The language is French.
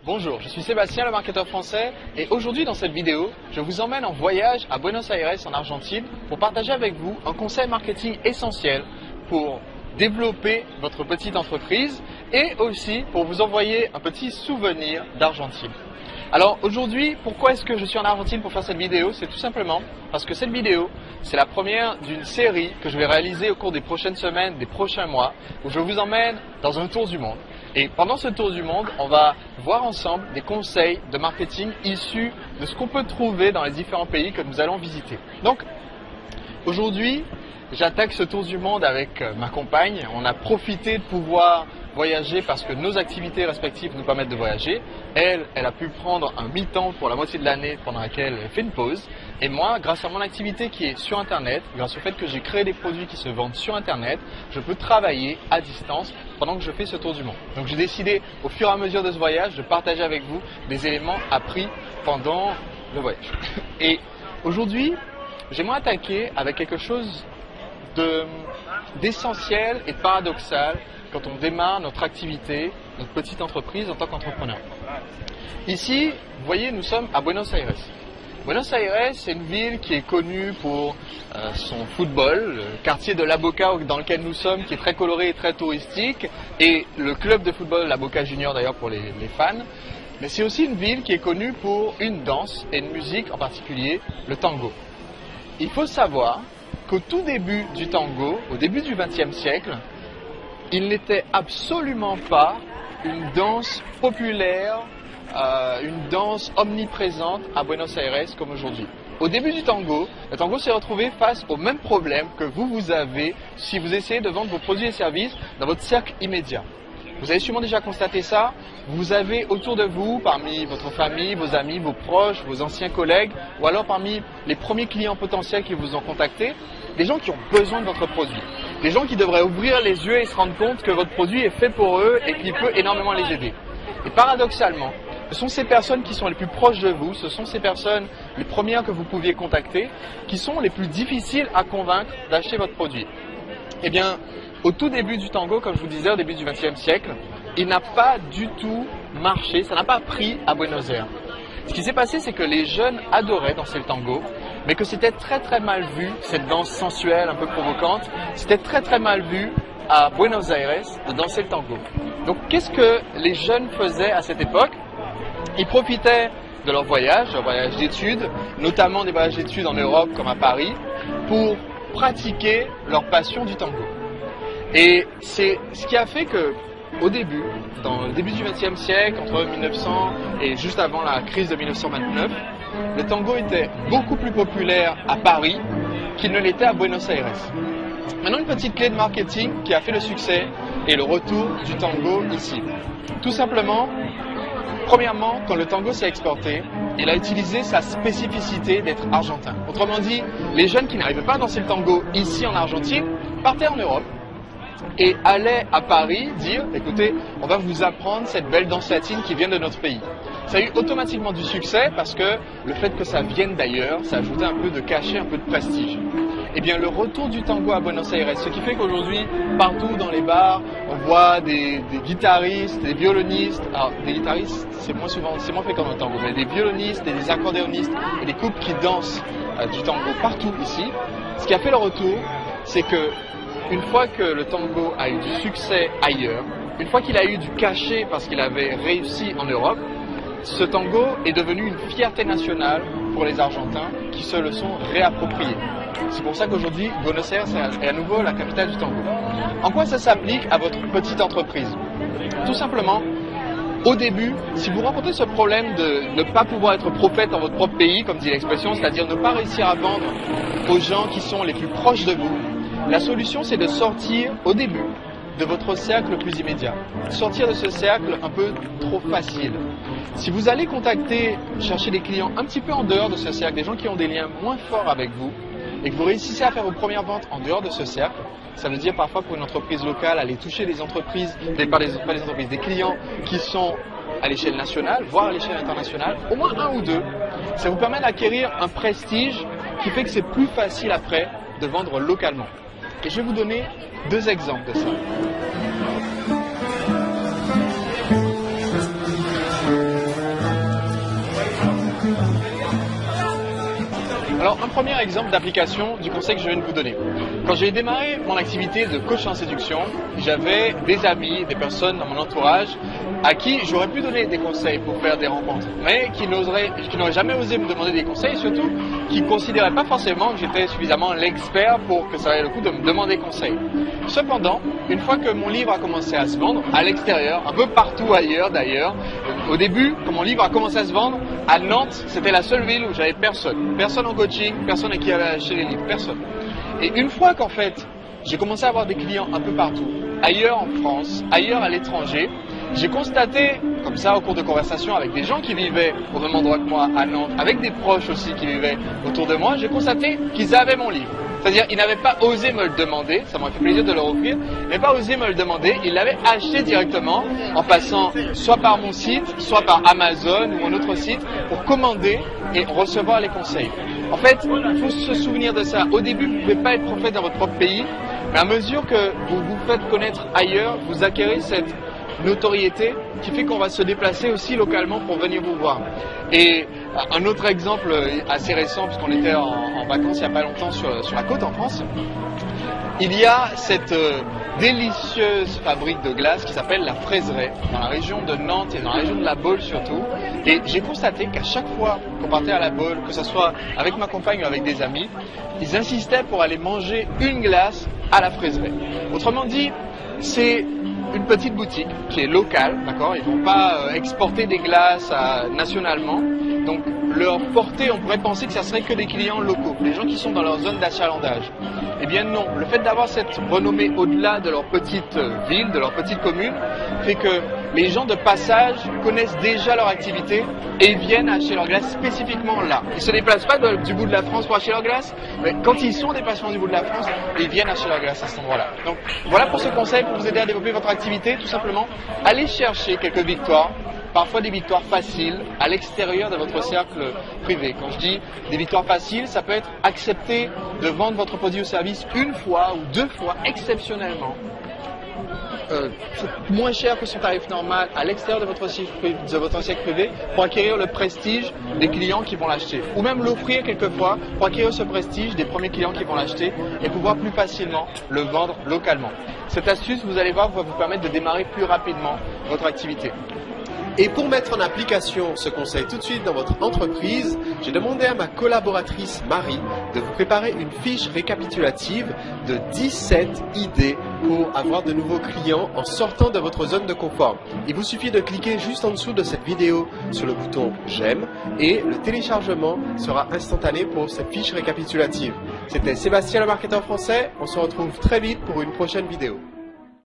Bonjour, je suis Sébastien, le marketeur français, et aujourd'hui dans cette vidéo, je vous emmène en voyage à Buenos Aires en Argentine pour partager avec vous un conseil marketing essentiel pour développer votre petite entreprise et aussi pour vous envoyer un petit souvenir d'Argentine. Alors aujourd'hui, pourquoi est-ce que je suis en Argentine pour faire cette vidéo? C'est tout simplement parce que cette vidéo, c'est la première d'une série que je vais réaliser au cours des prochaines semaines, des prochains mois, où je vous emmène dans un tour du monde. Et pendant ce tour du monde, on va voir ensemble des conseils de marketing issus de ce qu'on peut trouver dans les différents pays que nous allons visiter. Donc aujourd'hui, j'attaque ce tour du monde avec ma compagne. On a profité de pouvoir voyager parce que nos activités respectives nous permettent de voyager. Elle a pu prendre un mi-temps pour la moitié de l'année pendant laquelle elle fait une pause. Et moi, grâce à mon activité qui est sur Internet, grâce au fait que j'ai créé des produits qui se vendent sur Internet, je peux travailler à distance pendant que je fais ce tour du monde. Donc j'ai décidé au fur et à mesure de ce voyage de partager avec vous des éléments appris pendant le voyage. Et aujourd'hui, j'aimerais attaquer avec quelque chose d'essentiel et paradoxal quand on démarre notre activité, notre petite entreprise en tant qu'entrepreneur. Ici, vous voyez, nous sommes à Buenos Aires. Buenos Aires, c'est une ville qui est connue pour son football, le quartier de La Boca dans lequel nous sommes, qui est très coloré et très touristique, et le club de football La Boca Junior d'ailleurs pour les fans. Mais c'est aussi une ville qui est connue pour une danse et une musique, en particulier le tango. Il faut savoir qu'au tout début du tango, au début du XXe siècle, il n'était absolument pas une danse populaire, une danse omniprésente à Buenos Aires comme aujourd'hui. Au début du tango, le tango s'est retrouvé face au même problème que vous avez si vous essayez de vendre vos produits et services dans votre cercle immédiat. Vous avez sûrement déjà constaté ça. Vous avez autour de vous, parmi votre famille, vos amis, vos proches, vos anciens collègues, ou alors parmi les premiers clients potentiels qui vous ont contacté, des gens qui ont besoin de votre produit. Des gens qui devraient ouvrir les yeux et se rendre compte que votre produit est fait pour eux et qu'il peut énormément les aider. Et paradoxalement, ce sont ces personnes qui sont les plus proches de vous, ce sont ces personnes, les premières que vous pouviez contacter, qui sont les plus difficiles à convaincre d'acheter votre produit. Eh bien, au tout début du tango, comme je vous disais, au début du XXe siècle, il n'a pas du tout marché, ça n'a pas pris à Buenos Aires. Ce qui s'est passé, c'est que les jeunes adoraient danser le tango, mais que c'était très mal vu, cette danse sensuelle, un peu provocante, c'était très mal vu à Buenos Aires de danser le tango. Donc qu'est-ce que les jeunes faisaient à cette époque? Ils profitaient de leur voyage d'études, notamment des voyages d'études en Europe comme à Paris, pour pratiquer leur passion du tango. Et c'est ce qui a fait que, au début, dans le début du XXe siècle, entre 1900 et juste avant la crise de 1929, le tango était beaucoup plus populaire à Paris qu'il ne l'était à Buenos Aires. Maintenant, une petite clé de marketing qui a fait le succès et le retour du tango ici. Tout simplement, premièrement, quand le tango s'est exporté, il a utilisé sa spécificité d'être argentin. Autrement dit, les jeunes qui n'arrivaient pas à danser le tango ici en Argentine partaient en Europe et allaient à Paris dire « Écoutez, on va vous apprendre cette belle danse latine qui vient de notre pays ». Ça a eu automatiquement du succès parce que le fait que ça vienne d'ailleurs, ça ajoutait un peu de cachet, un peu de prestige. Eh bien, le retour du tango à Buenos Aires, ce qui fait qu'aujourd'hui, partout dans les bars, on voit des guitaristes, des violonistes. Alors, des guitaristes, c'est moins fréquent dans le tango, mais des violonistes, des accordéonistes et des couples qui dansent du tango partout ici. Ce qui a fait le retour, c'est que une fois que le tango a eu du succès ailleurs, une fois qu'il a eu du cachet parce qu'il avait réussi en Europe, ce tango est devenu une fierté nationale pour les Argentins qui se le sont réappropriés. C'est pour ça qu'aujourd'hui, Buenos Aires est à nouveau la capitale du tango. En quoi ça s'applique à votre petite entreprise? Tout simplement, au début, si vous rencontrez ce problème de ne pas pouvoir être prophète dans votre propre pays, comme dit l'expression, c'est-à-dire ne pas réussir à vendre aux gens qui sont les plus proches de vous, la solution c'est de sortir au début de votre cercle le plus immédiat. Sortir de ce cercle un peu trop facile. Si vous allez chercher des clients un petit peu en dehors de ce cercle, des gens qui ont des liens moins forts avec vous, et que vous réussissez à faire vos premières ventes en dehors de ce cercle, ça veut dire parfois pour une entreprise locale aller toucher des clients qui sont à l'échelle nationale, voire à l'échelle internationale, au moins un ou deux, ça vous permet d'acquérir un prestige qui fait que c'est plus facile après de vendre localement. Et je vais vous donner deux exemples de ça. un premier exemple d'application du conseil que je viens de vous donner. Quand j'ai démarré mon activité de coach en séduction, j'avais des amis, des personnes dans mon entourage à qui j'aurais pu donner des conseils pour faire des rencontres, mais qui n'auraient jamais osé me demander des conseils, et surtout qui ne considéraient pas forcément que j'étais suffisamment l'expert pour que ça vaille le coup de me demander conseil. Cependant, une fois que mon livre a commencé à se vendre à l'extérieur, un peu partout ailleurs d'ailleurs, au début, quand mon livre a commencé à se vendre, à Nantes, c'était la seule ville où j'avais personne. Personne en coaching, personne à qui avait acheté les livres, personne. Et une fois qu'en fait, j'ai commencé à avoir des clients un peu partout, ailleurs en France, ailleurs à l'étranger, j'ai constaté, comme ça, au cours de conversations avec des gens qui vivaient au même endroit que moi à Nantes, avec des proches aussi qui vivaient autour de moi, j'ai constaté qu'ils avaient mon livre. C'est-à-dire, ils n'avaient pas osé me le demander, ça m'a fait plaisir de leur offrir, ils n'avaient pas osé me le demander, ils l'avaient acheté directement en passant soit par mon site, soit par Amazon ou un autre site pour commander et recevoir les conseils. En fait, il faut se souvenir de ça. Au début, vous ne pouvez pas être prophète dans votre propre pays, mais à mesure que vous vous faites connaître ailleurs, vous acquérez cette notoriété qui fait qu'on va se déplacer aussi localement pour venir vous voir. Et un autre exemple assez récent, puisqu'on était en vacances il n'y a pas longtemps sur la côte en France, il y a cette délicieuse fabrique de glace qui s'appelle la Fraiserie, dans la région de Nantes et dans la région de la Baule surtout. Et j'ai constaté qu'à chaque fois qu'on partait à la Baule, que ce soit avec ma compagne ou avec des amis, ils insistaient pour aller manger une glace à la Fraiserie. Autrement dit, c'est une petite boutique qui est locale, d'accord. Ils vont pas exporter des glaces nationalement. Donc leur portée, on pourrait penser que ça serait que des clients locaux, des gens qui sont dans leur zone d'achalandage. Eh bien non, le fait d'avoir cette renommée au-delà de leur petite ville, de leur petite commune, fait que les gens de passage connaissent déjà leur activité et viennent acheter leur glace spécifiquement là. Ils ne se déplacent pas du bout de la France pour acheter leur glace, mais quand ils sont en déplacement du bout de la France, ils viennent acheter leur glace à cet endroit-là. Donc voilà pour ce conseil pour vous aider à développer votre activité, tout simplement. Allez chercher quelques victoires. Parfois des victoires faciles à l'extérieur de votre cercle privé. Quand je dis des victoires faciles, ça peut être accepter de vendre votre produit ou service une fois ou deux fois exceptionnellement. Moins cher que son tarif normal à l'extérieur de votre cercle privé pour acquérir le prestige des clients qui vont l'acheter. Ou même l'offrir quelquefois pour acquérir ce prestige des premiers clients qui vont l'acheter et pouvoir plus facilement le vendre localement. Cette astuce, vous allez voir, va vous permettre de démarrer plus rapidement votre activité. Et pour mettre en application ce conseil tout de suite dans votre entreprise, j'ai demandé à ma collaboratrice Marie de vous préparer une fiche récapitulative de 17 idées pour avoir de nouveaux clients en sortant de votre zone de confort. Il vous suffit de cliquer juste en dessous de cette vidéo sur le bouton j'aime et le téléchargement sera instantané pour cette fiche récapitulative. C'était Sébastien le marketeur français, on se retrouve très vite pour une prochaine vidéo.